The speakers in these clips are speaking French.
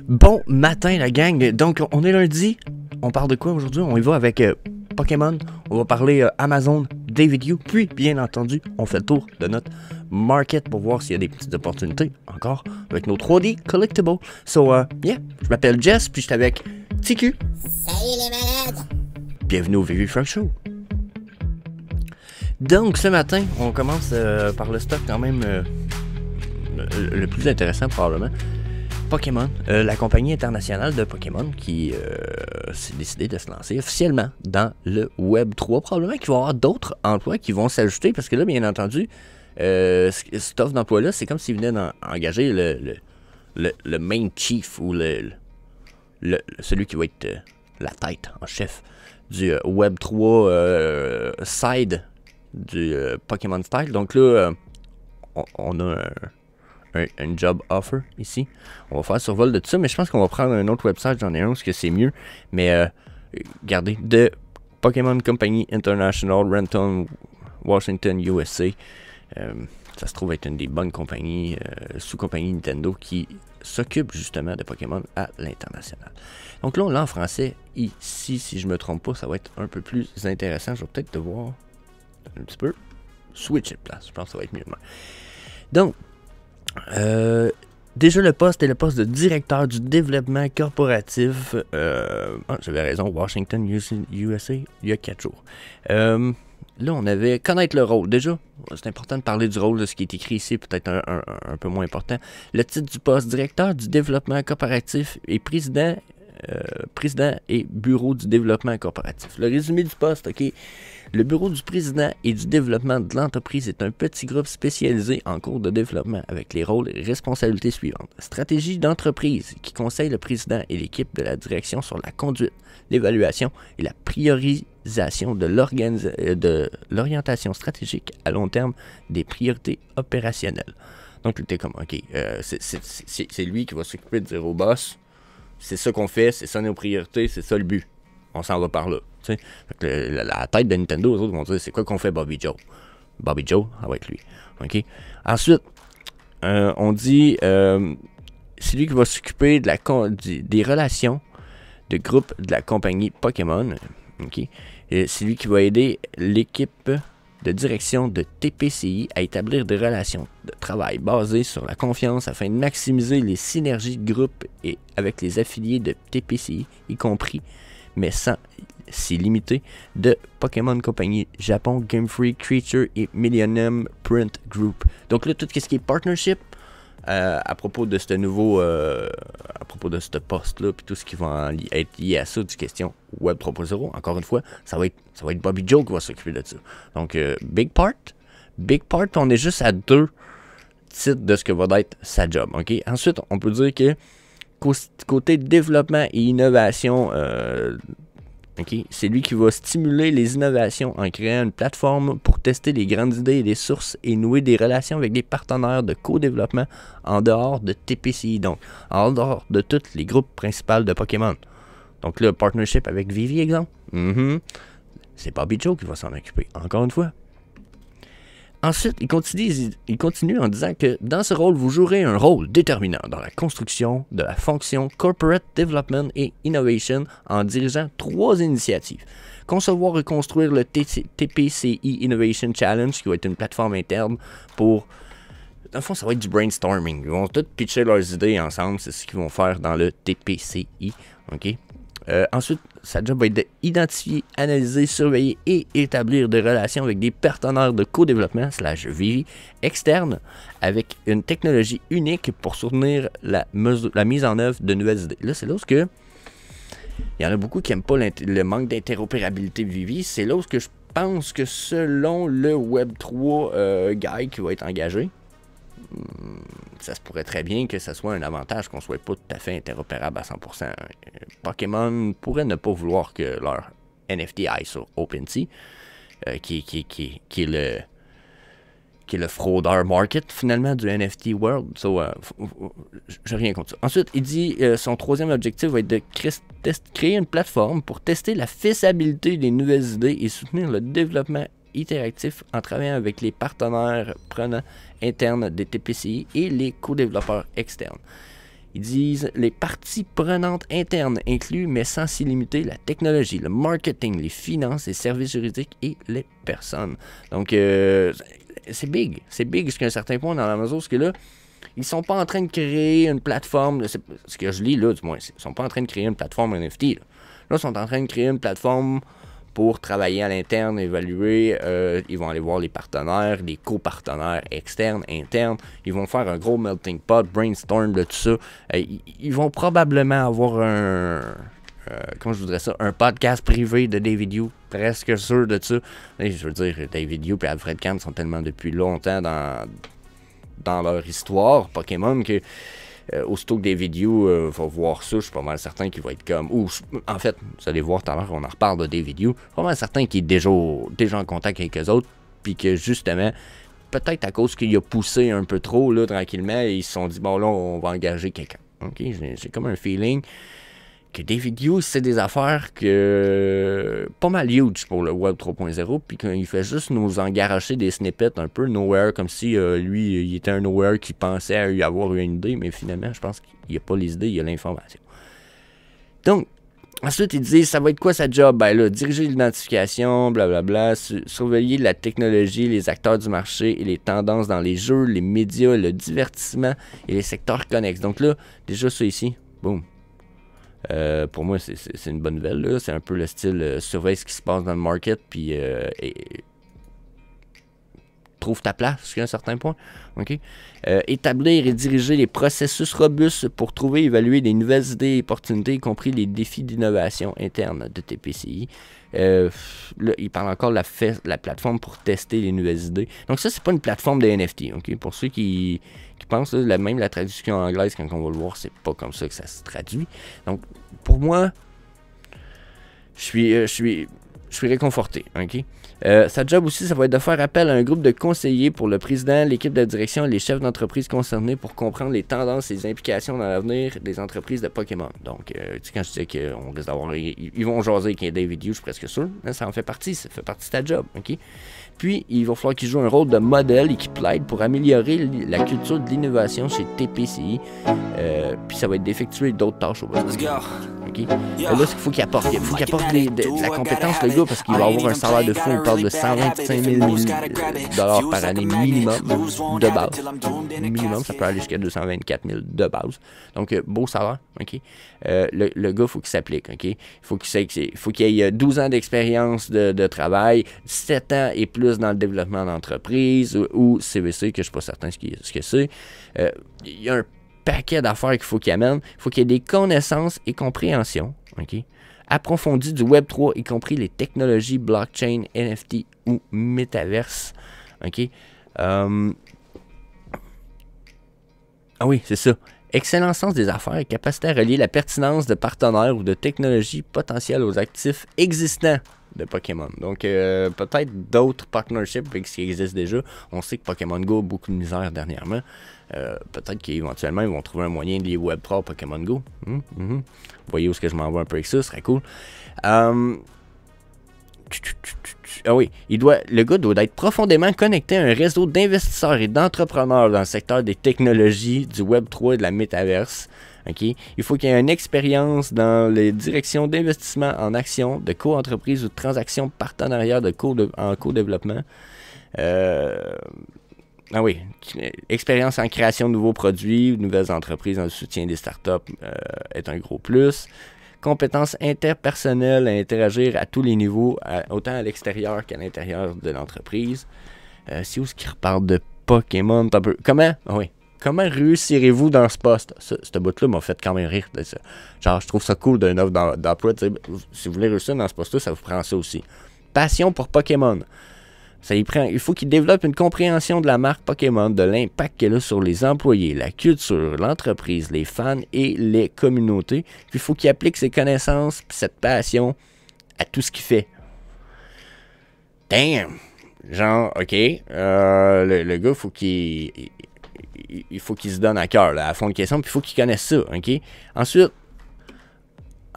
Bon matin la gang, donc on est lundi, on parle de quoi aujourd'hui? On y va avec Pokémon, on va parler Amazon, David Yu, puis bien entendu on fait le tour de notre market pour voir s'il y a des petites opportunités encore avec nos 3D collectibles. So yeah, je m'appelle Jess, puis je suis avec TQ. Salut les malades! Bienvenue au VV Frank Show. Donc ce matin, on commence par le stock quand même le plus intéressant probablement. Pokémon, la compagnie internationale de Pokémon qui s'est décidée de se lancer officiellement dans le Web 3. Probablement qu'il va y avoir d'autres emplois qui vont s'ajouter parce que là, bien entendu, cette offre d'emploi-là, c'est comme s'ils venaient d'engager le main chief ou celui qui va être la tête en chef du Web 3 side du Pokémon Style. Donc là, on a un job offer ici. On va faire survol de tout ça, mais je pense qu'on va prendre un autre website, j'en ai un parce que c'est mieux. Mais regardez, de Pokémon Company International, Renton, Washington, USA. Ça se trouve être une des bonnes compagnies, sous-compagnies Nintendo qui s'occupe justement de Pokémon à l'international. Donc là, on l'a en français ici, si je me trompe pas, ça va être un peu plus intéressant. Je vais peut-être devoir un petit peu switcher de place. Je pense que ça va être mieux. Donc, déjà le poste est le poste de directeur du développement corporatif. J'avais raison, Washington, USA, il y a 4 jours. Là, on avait connaître le rôle. Déjà, c'est important de parler du rôle de ce qui est écrit ici, peut-être un peu moins important. Le titre du poste, directeur du développement corporatif et président et bureau du développement corporatif. Le résumé du poste, ok. Le bureau du président et du développement de l'entreprise est un petit groupe spécialisé en cours de développement avec les rôles et responsabilités suivantes. Stratégie d'entreprise qui conseille le président et l'équipe de la direction sur la conduite, l'évaluation et la priorisation de l'orientation stratégique à long terme des priorités opérationnelles. Donc, tu es comme, ok, c'est lui qui va s'occuper de dire au boss, c'est ça qu'on fait, c'est ça nos priorités, c'est ça le but. On s'en va par là. Fait que la tête de Nintendo, eux autres vont dire c'est quoi qu'on fait Bobby Joe? Bobby Joe, ça va être lui. Okay? Ensuite, on dit c'est lui qui va s'occuper de des relations de groupe de la compagnie Pokémon. Okay? C'est lui qui va aider l'équipe de direction de TPCI à établir des relations de travail basées sur la confiance afin de maximiser les synergies de groupe et avec les affiliés de TPCI, y compris, mais sans s'y limiter, de Pokémon Company Japon, Game Freak, Creature et Millennium Print Group. Donc là, tout ce qui est partnership à propos de ce nouveau, à propos de ce poste-là, puis tout ce qui va être lié à ça, du question Web 3.0, encore une fois, ça va être Bobby Joe qui va s'occuper de ça. Donc, Big Part, on est juste à 2 titres de ce que va être sa job. Okay? Ensuite, on peut dire que côté développement et innovation, c'est lui qui va stimuler les innovations en créant une plateforme pour tester les grandes idées et les sources et nouer des relations avec des partenaires de co-développement en dehors de TPCI, donc en dehors de tous les groupes principaux de Pokémon. Donc le partnership avec Vivi, exemple, c'est Bobby Joe qui va s'en occuper, encore une fois. Ensuite, il continue en disant que dans ce rôle, vous jouerez un rôle déterminant dans la construction de la fonction Corporate Development et Innovation en dirigeant 3 initiatives. Concevoir et construire le TPCI Innovation Challenge, qui va être une plateforme interne pour... Dans le fond, ça va être du brainstorming. Ils vont tous pitcher leurs idées ensemble, c'est ce qu'ils vont faire dans le TPCI. OK? Ensuite, sa job va être d'identifier, analyser, surveiller et établir des relations avec des partenaires de co-développement /VI externes avec une technologie unique pour soutenir la mise en œuvre de nouvelles idées. Là, c'est là où il y en a beaucoup qui n'aiment pas le manque d'interopérabilité de Vivi. C'est là où je pense que selon le Web3 guy qui va être engagé, ça se pourrait très bien que ce soit un avantage qu'on ne soit pas tout à fait interopérable à 100%. Pokémon pourrait ne pas vouloir que leur NFT aille sur OpenSea, qui est le fraudeur market finalement du NFT world. So, j'ai rien contre ça. Ensuite, il dit son troisième objectif va être de créer une plateforme pour tester la faisabilité des nouvelles idées et soutenir le développement itératif en travaillant avec les partenaires prenants internes des TPCI et les co-développeurs externes. Ils disent les parties prenantes internes incluent, mais sans s'y limiter, la technologie, le marketing, les finances, les services juridiques et les personnes. Donc, c'est big. C'est big jusqu'à un certain point dans la mesure où là, ils sont pas en train de créer une plateforme, ce que je lis là, du moins, ils sont pas en train de créer une plateforme NFT. Là, ils sont en train de créer une plateforme pour travailler à l'interne, évaluer, ils vont aller voir les partenaires, les copartenaires externes, internes, ils vont faire un gros melting pot, brainstorm de tout ça. Ils vont probablement avoir comment je voudrais ça, un podcast privé de David Yu, presque sûr de ça. Et je veux dire, David Yu et Alfred Kahn sont tellement depuis longtemps dans leur histoire Pokémon que aussitôt que David Yu va voir ça, je suis pas mal certain qu'il va être comme... en fait, vous allez voir tout à l'heure, on en reparle de David Yu. Je suis pas mal certain qu'il est déjà en contact avec eux autres, puis que justement, peut-être à cause qu'il a poussé un peu trop, là, tranquillement, ils se sont dit, bon là, on va engager quelqu'un. Ok, j'ai comme un feeling que David Yu, c'est des affaires que pas mal huge pour le Web 3.0, puis qu'il fait juste nous engarocher des snippets un peu nowhere, comme si lui, il était un nowhere qui pensait avoir une idée, mais finalement, je pense qu'il n'a pas les idées, il a l'information. Donc, ensuite, il dit, ça va être quoi sa job? Ben là, diriger l'identification, blablabla, surveiller la technologie, les acteurs du marché et les tendances dans les jeux, les médias, le divertissement et les secteurs connexes. Donc là, déjà ça ici, boum. Pour moi, c'est une bonne nouvelle, là. C'est un peu le style surveille ce qui se passe dans le market, puis trouve ta place jusqu'à un certain point. Okay? Établir et diriger les processus robustes pour trouver et évaluer des nouvelles idées et opportunités, y compris les défis d'innovation interne de TPCI. Là, il parle encore de la plateforme pour tester les nouvelles idées. Donc ça, c'est pas une plateforme de NFT. Okay? Pour ceux qui pensent, là, même la traduction anglaise, quand on va le voir, c'est pas comme ça que ça se traduit. Donc, pour moi, je suis réconforté. Okay? Sa job aussi, ça va être de faire appel à un groupe de conseillers pour le président, l'équipe de direction et les chefs d'entreprise concernés pour comprendre les tendances et les implications dans l'avenir des entreprises de Pokémon. Donc, tu sais, quand je disais qu'on risque d'avoir... Ils vont jaser avec un David Yu, je suis presque sûr. Hein, ça en fait partie, ça fait partie de ta job. Okay? Puis, il va falloir qu'il joue un rôle de modèle et qu'il plaide pour améliorer la culture de l'innovation chez TPCI. Puis, ça va être d'effectuer d'autres tâches au besoin. Okay? Là, il faut qu'il apporte. Il faut qu'il apporte de la compétence, le gars, parce qu'il va avoir un salaire de fou. On parle de 125 000 $ par année minimum de base. Minimum, ça peut aller jusqu'à 224 000 de base. Donc, beau salaire. Okay? Le gars, il faut qu'il s'applique. Okay? Il faut qu'il ait 12 ans d'expérience de travail, 7 ans et plus dans le développement d'entreprise ou CVC, que je ne suis pas certain ce que c'est. Il y a un paquet d'affaires qu'il faut qu'il amène. Il faut qu'il y ait des connaissances et compréhension approfondies du Web3, y compris les technologies blockchain, NFT ou métaverse. Ah oui, c'est ça. Excellent sens des affaires et capacité à relier la pertinence de partenaires ou de technologies potentielles aux actifs existants de Pokémon. Donc, peut-être d'autres partnerships avec ce qui existe déjà. On sait que Pokémon Go a beaucoup de misère dernièrement. Peut-être qu'éventuellement, ils vont trouver un moyen de lier Web3 à Pokémon Go. Vous voyez où est-ce que je m'envoie un peu avec ça, ce serait cool. Ah oui, le gars doit être profondément connecté à un réseau d'investisseurs et d'entrepreneurs dans le secteur des technologies, du Web3 et de la métaverse. Okay? Il faut qu'il y ait une expérience dans les directions d'investissement en actions, de co-entreprise ou de transactions partenariats en co-développement. Ah oui, expérience en création de nouveaux produits, de nouvelles entreprises dans le soutien des startups est un gros plus. Compétences interpersonnelles à interagir à tous les niveaux, autant à l'extérieur qu'à l'intérieur de l'entreprise. C'est où ce qui reparle de Pokémon? Comment? Ah oui. Comment réussirez-vous dans ce poste? Ce bout-là m'a fait quand même rire. Genre, je trouve ça cool d'une offre d'emploi. Si vous voulez réussir dans ce poste-là, ça vous prend ça aussi. Passion pour Pokémon. Il faut qu'il développe une compréhension de la marque Pokémon, de l'impact qu'elle a sur les employés, la culture, l'entreprise, les fans et les communautés. Puis il faut qu'il applique ses connaissances et cette passion à tout ce qu'il fait. Damn! Genre, OK, le gars, il faut qu'il se donne à cœur, à fond de question, puis il faut qu'il connaisse ça, OK?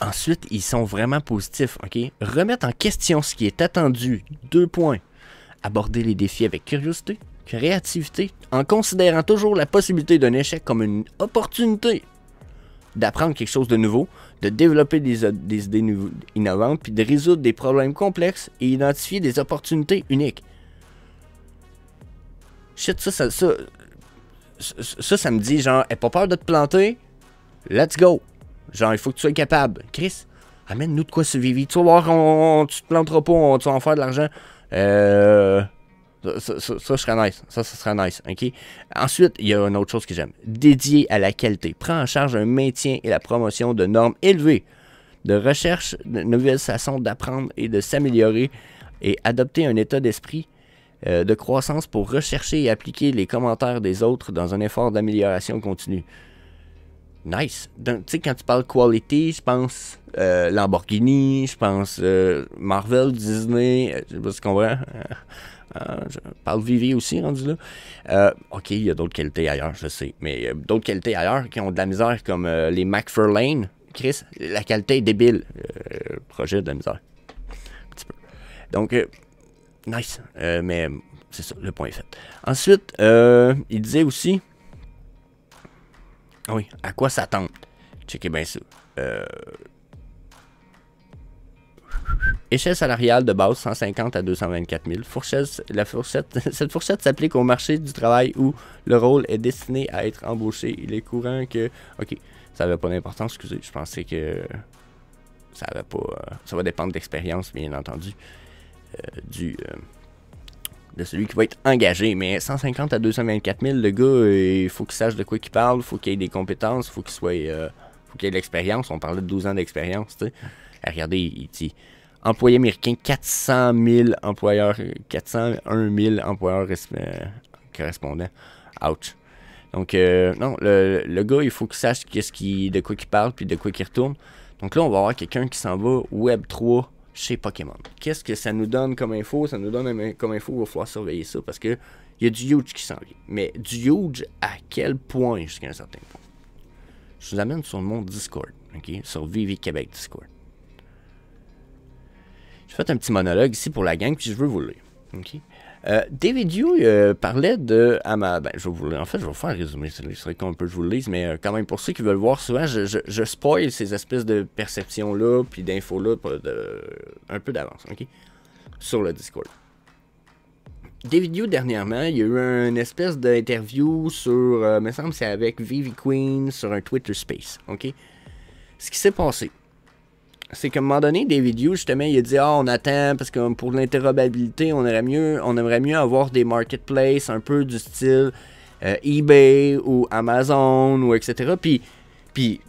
Ensuite, ils sont vraiment positifs, OK? Remettre en question ce qui est attendu. 2 points. Aborder les défis avec curiosité, créativité, en considérant toujours la possibilité d'un échec comme une opportunité. d'apprendre quelque chose de nouveau, de développer des idées innovantes, puis de résoudre des problèmes complexes et identifier des opportunités uniques. Shit, ça me dit genre, aie pas peur de te planter, let's go. Genre, il faut que tu sois capable. Chris, amène-nous de quoi sur Vivi. Tu vas voir, tu te planteras pas, tu vas en faire de l'argent. Ça serait nice. Ça serait nice. OK? Ensuite, il y a une autre chose que j'aime. Dédié à la qualité. Prends en charge un maintien et la promotion de normes élevées, de recherche de nouvelles façons d'apprendre et de s'améliorer, et adopter un état d'esprit de croissance pour rechercher et appliquer les commentaires des autres dans un effort d'amélioration continue. Nice. Tu sais, quand tu parles quality, je pense Lamborghini, je pense Marvel, Disney, je sais pas si tu comprends. Je parle Vivi aussi, rendu là. Ok, il y a d'autres qualités ailleurs, je sais. Mais il y a d'autres qualités ailleurs qui ont de la misère, comme les McFarlane. Chris, la qualité est débile. Projet de la misère. Un petit peu. Donc, nice. Mais c'est ça, le point est fait. Ensuite, il disait aussi... Oui, à quoi s'attendre? Checkez bien ça. Échelle salariale de base, 150 à 224 000. Cette fourchette s'applique au marché du travail où le rôle est destiné à être embauché. Il est courant que... Ok, ça n'avait pas d'importance, excusez. Je pensais que ça avait pas... ça va dépendre d'expérience, bien entendu, de celui qui va être engagé. Mais 150 à 224 000, le gars, il faut qu'il sache de quoi il parle, il faut qu'il ait des compétences, il faut qu'il ait de l'expérience. On parlait de 12 ans d'expérience, tu sais. Regardez, il dit... Employés américains, 400 000 employeurs, 401 000 employeurs correspondants. Ouch. Donc, non, le gars, il faut qu'il sache de quoi il parle puis de quoi il retourne. Donc là, on va avoir quelqu'un qui s'en va Web3 chez Pokémon. Qu'est-ce que ça nous donne comme info? Ça nous donne comme info, il va falloir surveiller ça parce que il y a du huge qui s'en vient. Mais du huge, à quel point jusqu'à un certain point? Je vous amène sur mon Discord, ok? Sur Vivi Québec Discord. Je fais un petit monologue ici pour la gang, puis je veux vous le lire. Okay? David Yu parlait de... je vais vous lire. En fait, je vais vous faire un résumé. Ce serait qu'on peut que je vous le lise, mais quand même, pour ceux qui veulent voir, souvent, je spoil ces espèces de perceptions-là, puis d'infos-là, un peu d'avance, ok? Sur le Discord. David Yu, dernièrement, il y a eu une espèce d'interview sur... me semble que c'est avec Vivi Queen sur un Twitter Space, ok? Ce qui s'est passé, c'est qu'à un moment donné, David Yu, justement, il a dit « Ah, on attend, parce que pour l'interopérabilité, on aimerait mieux avoir des marketplaces un peu du style eBay ou Amazon, ou etc. » Puis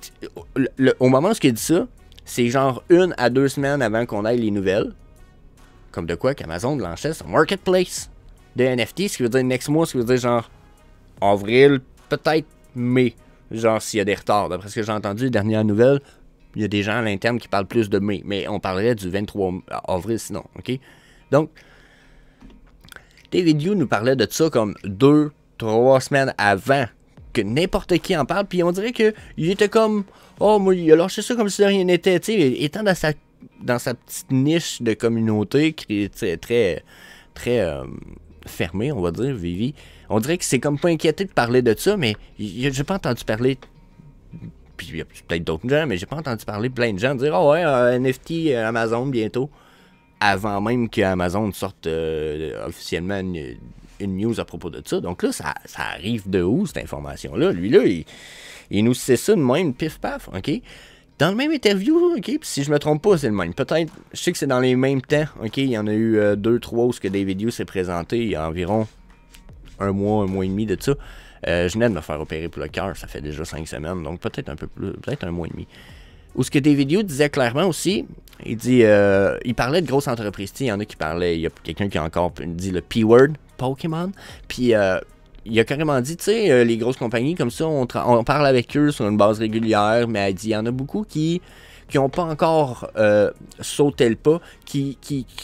au moment où il a dit ça, c'est genre 1 à 2 semaines avant qu'on aille les nouvelles. Comme de quoi qu'Amazon lançait son marketplace de NFT, ce qui veut dire next mois, ce qui veut dire genre avril, peut-être mai. Genre s'il y a des retards. D'après ce que j'ai entendu, les dernières nouvelles, il y a des gens à l'interne qui parlent plus de mai, mais on parlerait du 23 avril sinon, ok? Donc, David Yu nous parlait de ça comme 2-3 semaines avant que n'importe qui en parle, puis on dirait qu'il était comme, oh, moi, il a lâché ça comme si de rien n'était, tu sais, étant dans sa petite niche de communauté qui est très fermée, on va dire, Vivi, on dirait que c'est comme pas inquiété de parler de ça, mais j'ai pas entendu parler... Puis il y a peut-être d'autres gens, mais j'ai pas entendu parler plein de gens dire « Ah ouais, NFT Amazon bientôt », avant même qu'Amazon sorte officiellement une news à propos de ça. Donc là, ça arrive de où, cette information-là? Lui, là, il nous sait ça de même, pif-paf, OK? Dans le même interview, OK, puis si je me trompe pas, c'est le même. Peut-être, je sais que c'est dans les mêmes temps, OK? Il y en a eu 2-3 où ce que David Yu s'est présenté il y a environ un mois et demi de ça. Je venais de me faire opérer pour le cœur, ça fait déjà 5 semaines, donc peut-être un peu plus, peut-être un mois et demi. Où ce que David Yu disait clairement aussi, il dit, il parlait de grosses entreprises, il y en a qui parlaient, il y a quelqu'un qui a encore dit le P-word, Pokémon, puis il a carrément dit, tu sais, les grosses compagnies comme ça, on parle avec eux sur une base régulière, mais elle dit, il y en a beaucoup qui n'ont pas encore sauté le pas, qui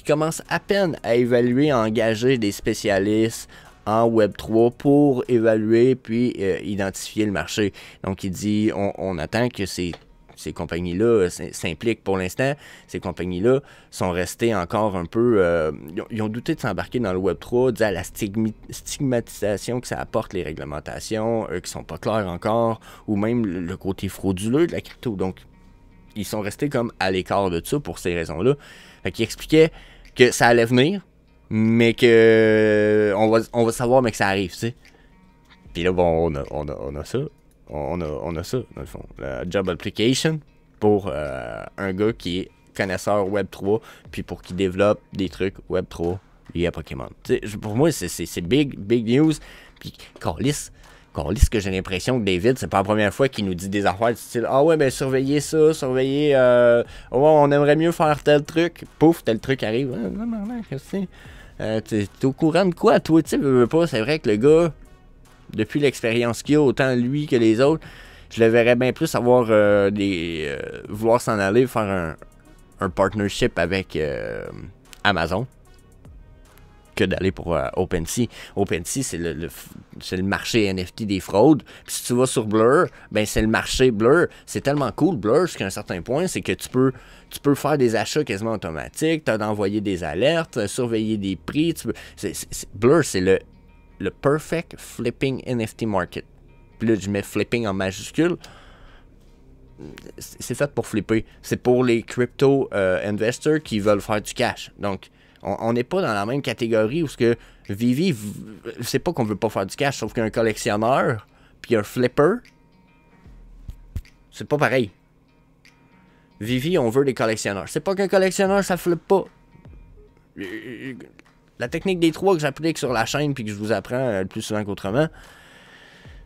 commencent à peine à évaluer, à engager des spécialistes en Web3 pour évaluer puis identifier le marché. Donc il dit, on attend que ces ces compagnies-là s'impliquent pour l'instant. Ces compagnies-là sont restées encore un peu... ils ont douté de s'embarquer dans le Web3, dû à la stigmatisation que ça apporte, les réglementations qui sont pas claires encore, ou même le côté frauduleux de la crypto. Donc, ils sont restés comme à l'écart de ça pour ces raisons-là. Fait qu'ils expliquaient que ça allait venir, mais que on va savoir, mais que ça arrive, tu sais. Puis là, bon, on a ça. On a ça, dans le fond. La job application pour un gars qui est connaisseur Web3, puis pour qui développe des trucs Web3 liés à Pokémon. T'sais, pour moi, c'est big news. Puis, câlisse que j'ai l'impression que David, c'est pas la première fois qu'il nous dit des affaires du style « Ah ouais, ben surveillez ça, surveillez... ouais, on aimerait mieux faire tel truc. » Pouf, tel truc arrive. « Non, qu'est-ce que c'est? T'es au courant de quoi, toi? Tu sais, veux pas, c'est vrai que le gars, depuis l'expérience qu'il a, autant lui que les autres, je le verrais bien plus avoir vouloir s'en aller, faire un partnership avec Amazon, que d'aller pour OpenSea. OpenSea, c'est le marché NFT des fraudes. Puis si tu vas sur Blur, ben c'est le marché Blur. C'est tellement cool, Blur, jusqu'à un certain point, c'est que tu peux faire des achats quasiment automatiques, tu as d'envoyer des alertes, surveiller des prix. Blur, c'est le perfect flipping NFT market. Puis là, je mets flipping en majuscule. C'est fait pour flipper. C'est pour les crypto investors qui veulent faire du cash. Donc, on n'est pas dans la même catégorie où ce que Vivi, c'est pas qu'on veut pas faire du cash, sauf qu'un collectionneur puis un flipper, c'est pas pareil. Vivi, on veut des collectionneurs. C'est pas qu'un collectionneur, ça flippe pas. La technique des 3 que j'applique sur la chaîne puis que je vous apprends le plus souvent qu'autrement,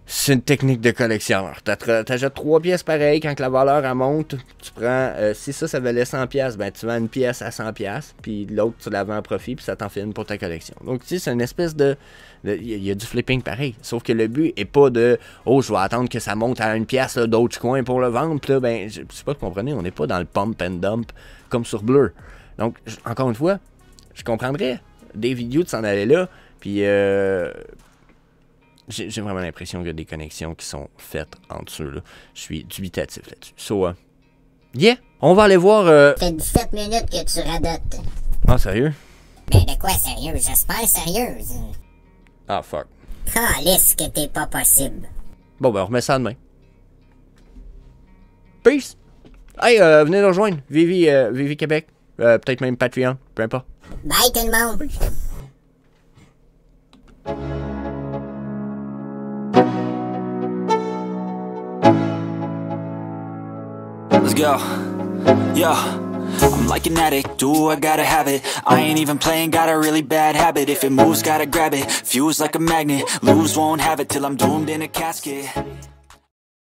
c'est une technique de collectionneur. T'achètes 3 pièces pareilles, quand la valeur elle monte, tu prends, si ça valait 100 pièces, ben tu vends une pièce à 100 pièces, puis l'autre tu la vends à profit, puis ça t'en fait une pour ta collection. Donc tu sais, c'est une espèce de il y a du flipping pareil, sauf que le but est pas de oh, je vais attendre que ça monte à une pièce d'autres coins pour le vendre, puis là ben je sais pas si vous comprenez, on n'est pas dans le pump and dump comme sur Blur. Donc encore une fois, je comprendrais des vidéos de s'en aller là, puis j'ai vraiment l'impression qu'il y a des connexions qui sont faites entre ceux là. Je suis dubitatif là-dessus. So, yeah, on va aller voir... Ça fait 17 minutes que tu radotes. Ah, sérieux? Ben de quoi sérieux? J'espère sérieuse. Ah, fuck. Calisse que t'es pas possible. Bon, ben on remet ça demain. Peace! Hey, venez nous rejoindre. Vivi Québec. Peut-être même Patreon. Peu importe. Bye tout le monde. Peace. Let's go. Yo, I'm like an addict, do I gotta have it. I ain't even playing, got a really bad habit. If it moves, gotta grab it. Fuse like a magnet, lose, won't have it till I'm doomed in a casket.